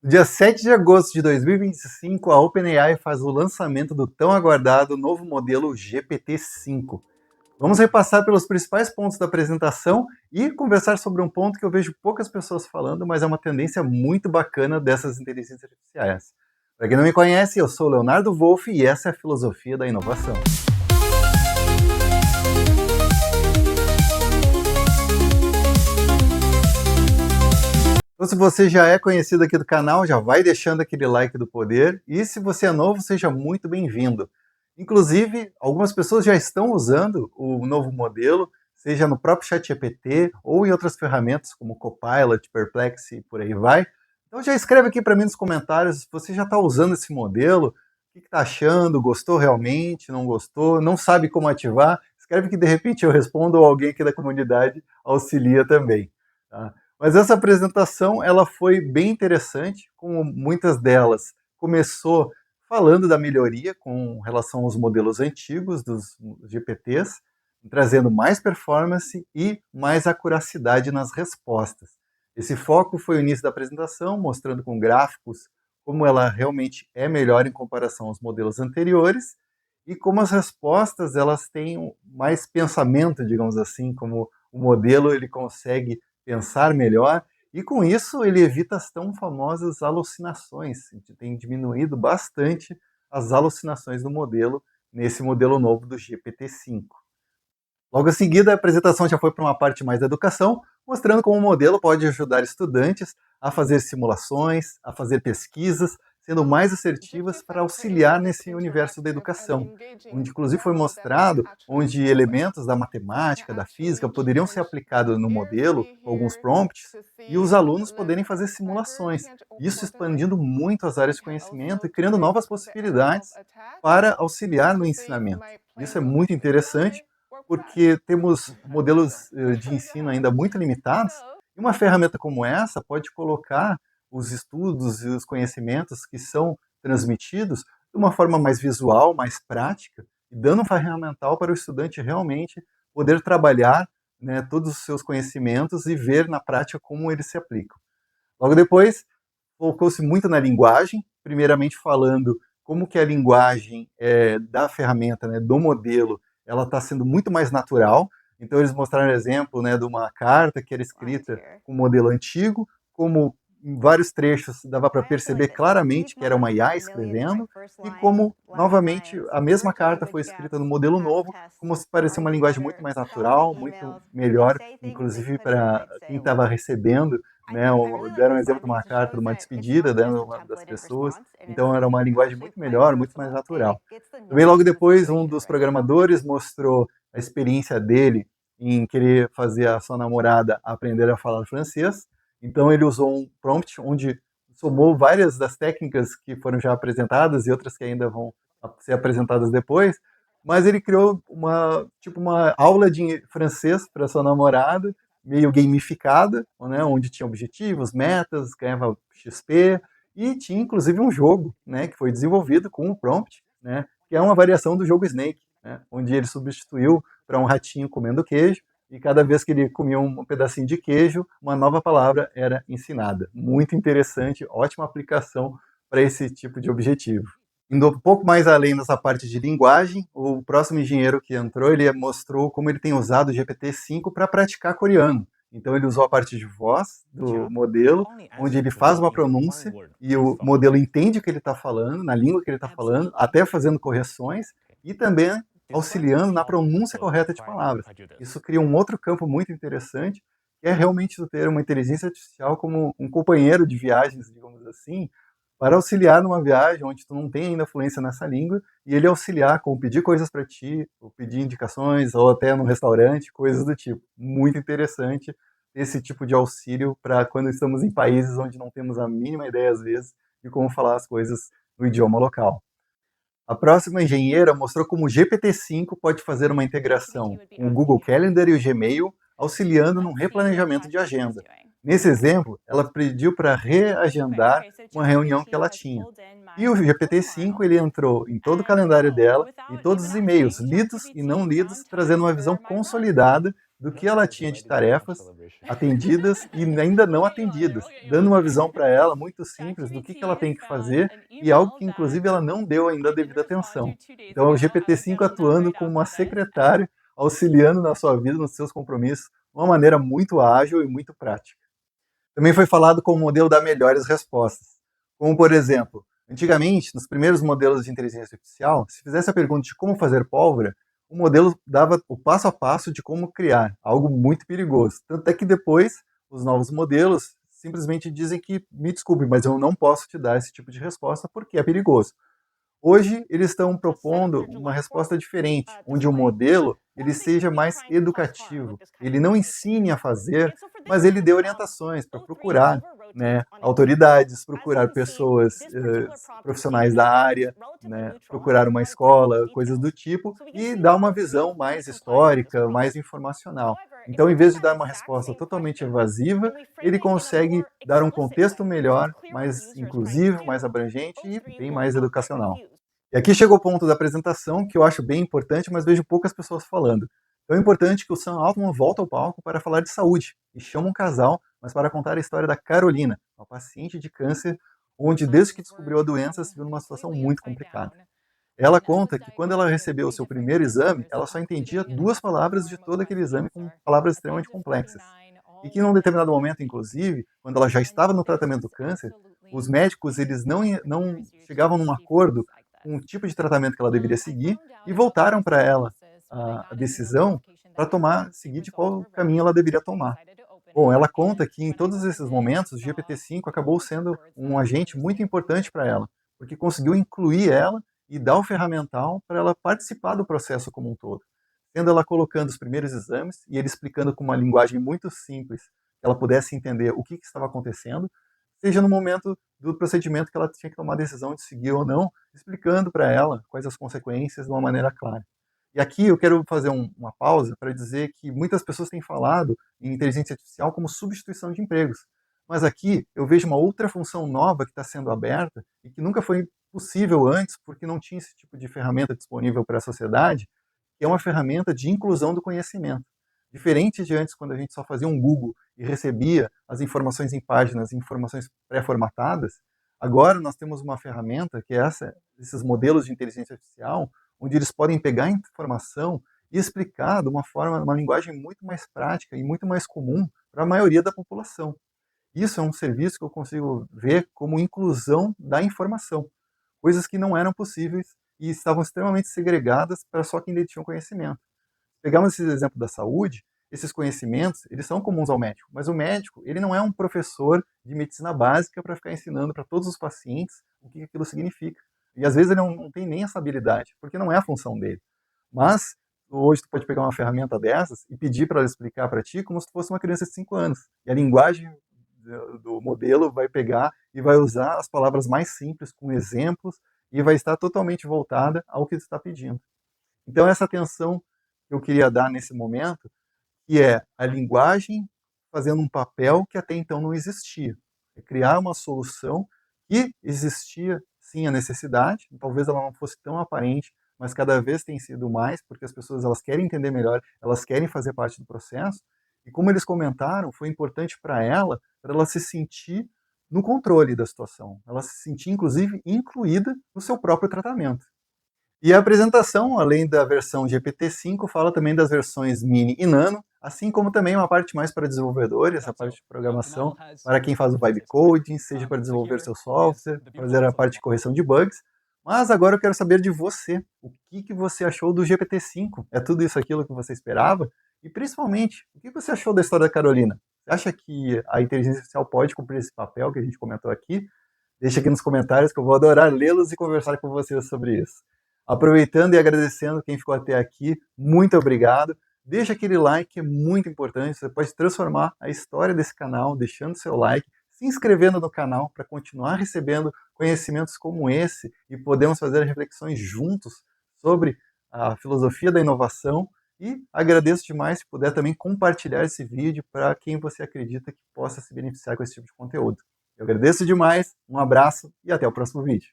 No dia 7 de agosto de 2025, a OpenAI faz o lançamento do tão aguardado novo modelo GPT-5. Vamos repassar pelos principais pontos da apresentação e conversar sobre um ponto que eu vejo poucas pessoas falando, mas é uma tendência muito bacana dessas inteligências artificiais. Para quem não me conhece, eu sou o Leonardo Wolff e essa é a filosofia da inovação. Então, se você já é conhecido aqui do canal, já vai deixando aquele like do poder. E se você é novo, seja muito bem-vindo. Inclusive, algumas pessoas já estão usando o novo modelo, seja no próprio ChatGPT ou em outras ferramentas como Copilot, Perplexity e por aí vai. Então já escreve aqui para mim nos comentários se você já está usando esse modelo, o que está achando, gostou realmente, não gostou, não sabe como ativar. Escreve que de repente eu respondo ou alguém aqui da comunidade auxilia também. Tá? Mas essa apresentação ela foi bem interessante, como muitas delas começou falando da melhoria com relação aos modelos antigos dos GPTs, trazendo mais performance e mais acuracidade nas respostas. Esse foco foi o início da apresentação, mostrando com gráficos como ela realmente é melhor em comparação aos modelos anteriores e como as respostas elas têm mais pensamento, digamos assim, como o modelo ele consegue pensar melhor, e com isso ele evita as tão famosas alucinações. Tem diminuído bastante as alucinações do modelo, nesse modelo novo do GPT-5. Logo em seguida, a apresentação já foi para uma parte mais da educação, mostrando como o modelo pode ajudar estudantes a fazer simulações, a fazer pesquisas, sendo mais assertivas para auxiliar nesse universo da educação, onde inclusive foi mostrado onde elementos da matemática, da física poderiam ser aplicados no modelo, com alguns prompts, e os alunos poderem fazer simulações, isso expandindo muito as áreas de conhecimento e criando novas possibilidades para auxiliar no ensinamento. Isso é muito interessante, porque temos modelos de ensino ainda muito limitados, e uma ferramenta como essa pode colocar os estudos e os conhecimentos que são transmitidos de uma forma mais visual, mais prática, e dando um ferramental para o estudante realmente poder trabalhar, né, todos os seus conhecimentos e ver na prática como eles se aplicam. Logo depois, focou-se muito na linguagem, primeiramente falando como que a linguagem da ferramenta, né, do modelo, ela está sendo muito mais natural. Então eles mostraram exemplo, né, de uma carta que era escrita com modelo antigo, como em vários trechos dava para perceber claramente que era uma IA escrevendo, e como, novamente, a mesma carta foi escrita no modelo novo, como se parecia uma linguagem muito mais natural, muito melhor, inclusive para quem estava recebendo, né, deram um exemplo de uma carta, de uma despedida das pessoas, então era uma linguagem muito melhor, muito mais natural. Também logo depois, um dos programadores mostrou a experiência dele em querer fazer a sua namorada aprender a falar francês. Então ele usou um prompt onde somou várias das técnicas que foram já apresentadas e outras que ainda vão ser apresentadas depois, mas ele criou uma aula de francês para sua namorada, meio gamificada, né, onde tinha objetivos, metas, ganhava XP, e tinha inclusive um jogo, né, que foi desenvolvido com um prompt, né, que é uma variação do jogo Snake, né, onde ele substituiu para um ratinho comendo queijo, e cada vez que ele comia um pedacinho de queijo, uma nova palavra era ensinada. Muito interessante, ótima aplicação para esse tipo de objetivo. Indo um pouco mais além nessa parte de linguagem, o próximo engenheiro que entrou, ele mostrou como ele tem usado o GPT-5 para praticar coreano. Então ele usou a parte de voz do modelo, onde ele faz uma pronúncia e o modelo entende o que ele está falando, na língua que ele está falando, até fazendo correções, e também auxiliando na pronúncia correta de palavras. Isso cria um outro campo muito interessante, que é realmente ter uma inteligência artificial como um companheiro de viagens, digamos assim, para auxiliar numa viagem onde tu não tem ainda fluência nessa língua, e ele auxiliar com pedir coisas para ti, ou pedir indicações, ou até no restaurante, coisas do tipo. Muito interessante esse tipo de auxílio para quando estamos em países onde não temos a mínima ideia, às vezes, de como falar as coisas no idioma local. A próxima engenheira mostrou como o GPT-5 pode fazer uma integração com o Google Calendar e o Gmail, auxiliando no replanejamento de agenda. Nesse exemplo, ela pediu para reagendar uma reunião que ela tinha. E o GPT-5 ele entrou em todo o calendário dela, em todos os e-mails, lidos e não lidos, trazendo uma visão consolidada do que ela tinha de tarefas atendidas e ainda não atendidas, dando uma visão para ela muito simples do que ela tem que fazer e algo que, inclusive, ela não deu ainda a devida atenção. Então, é o GPT-5 atuando como uma secretária, auxiliando na sua vida, nos seus compromissos, de uma maneira muito ágil e muito prática. Também foi falado como o modelo dá melhores respostas. Como, por exemplo, antigamente, nos primeiros modelos de inteligência artificial, se fizesse a pergunta de como fazer pólvora, o modelo dava o passo a passo de como criar, algo muito perigoso. Tanto é que depois, os novos modelos simplesmente dizem que, me desculpe, mas eu não posso te dar esse tipo de resposta porque é perigoso. Hoje, eles estão propondo uma resposta diferente, onde o modelo ele seja mais educativo. Ele não ensine a fazer, mas ele dê orientações para procurar, né, autoridades, procurar pessoas profissionais da área, né, procurar uma escola, coisas do tipo, e dar uma visão mais histórica, mais informacional. Então, em vez de dar uma resposta totalmente evasiva, ele consegue dar um contexto melhor, mais inclusivo, mais abrangente e bem mais educacional. E aqui chegou o ponto da apresentação, que eu acho bem importante, mas vejo poucas pessoas falando. Então é importante que o Sam Altman volta ao palco para falar de saúde, e chama um casal, mas para contar a história da Carolina, uma paciente de câncer, onde desde que descobriu a doença se viu numa situação muito complicada. Ela conta que quando ela recebeu o seu primeiro exame, ela só entendia 2 palavras de todo aquele exame com palavras extremamente complexas. E que num determinado momento, inclusive, quando ela já estava no tratamento do câncer, os médicos eles não chegavam num acordo com o tipo de tratamento que ela deveria seguir e voltaram para ela a decisão para seguir de qual caminho ela deveria tomar. Bom, ela conta que em todos esses momentos o GPT-5 acabou sendo um agente muito importante para ela, porque conseguiu incluir ela e dar o ferramental para ela participar do processo como um todo. Sendo ela colocando os primeiros exames e ele explicando com uma linguagem muito simples, que ela pudesse entender o que estava acontecendo, seja no momento do procedimento que ela tinha que tomar a decisão de seguir ou não, explicando para ela quais as consequências de uma maneira clara. E aqui eu quero fazer uma pausa para dizer que muitas pessoas têm falado em inteligência artificial como substituição de empregos. Mas aqui eu vejo uma outra função nova que está sendo aberta e que nunca foi possível antes, porque não tinha esse tipo de ferramenta disponível para a sociedade, que é uma ferramenta de inclusão do conhecimento. Diferente de antes, quando a gente só fazia um Google e recebia as informações em páginas, informações pré-formatadas, agora nós temos uma ferramenta que é esses modelos de inteligência artificial, onde eles podem pegar a informação e explicar de uma forma, uma linguagem muito mais prática e muito mais comum para a maioria da população. Isso é um serviço que eu consigo ver como inclusão da informação, coisas que não eram possíveis e estavam extremamente segregadas para só quem detinha o conhecimento. Pegamos esse exemplo da saúde, esses conhecimentos, eles são comuns ao médico, mas o médico, ele não é um professor de medicina básica para ficar ensinando para todos os pacientes o que aquilo significa. E às vezes ele não tem nem essa habilidade, porque não é a função dele. Mas hoje tu pode pegar uma ferramenta dessas e pedir para ela explicar para ti como se tu fosse uma criança de 5 anos. E a linguagem do modelo vai pegar e vai usar as palavras mais simples, com exemplos, e vai estar totalmente voltada ao que você está pedindo. Então essa atenção que eu queria dar nesse momento, que é a linguagem fazendo um papel que até então não existia. É criar uma solução que existia sim a necessidade, talvez ela não fosse tão aparente, mas cada vez tem sido mais, porque as pessoas elas querem entender melhor, elas querem fazer parte do processo, e como eles comentaram, foi importante para ela se sentir no controle da situação, ela se sentir inclusive incluída no seu próprio tratamento. E a apresentação, além da versão GPT-5, fala também das versões Mini e Nano, assim como também uma parte mais para desenvolvedores, essa parte de programação, para quem faz o vibe coding, seja para desenvolver seu software, fazer a parte de correção de bugs. Mas agora eu quero saber de você, o que você achou do GPT-5? É tudo isso aquilo que você esperava? E principalmente, o que você achou da história da Carolina? Você acha que a inteligência artificial pode cumprir esse papel que a gente comentou aqui? Deixa aqui nos comentários que eu vou adorar lê-los e conversar com vocês sobre isso. Aproveitando e agradecendo quem ficou até aqui, muito obrigado. Deixa aquele like, que é muito importante. Você pode transformar a história desse canal deixando seu like, se inscrevendo no canal para continuar recebendo conhecimentos como esse e podemos fazer reflexões juntos sobre a filosofia da inovação. E agradeço demais se puder também compartilhar esse vídeo para quem você acredita que possa se beneficiar com esse tipo de conteúdo. Eu agradeço demais, um abraço e até o próximo vídeo.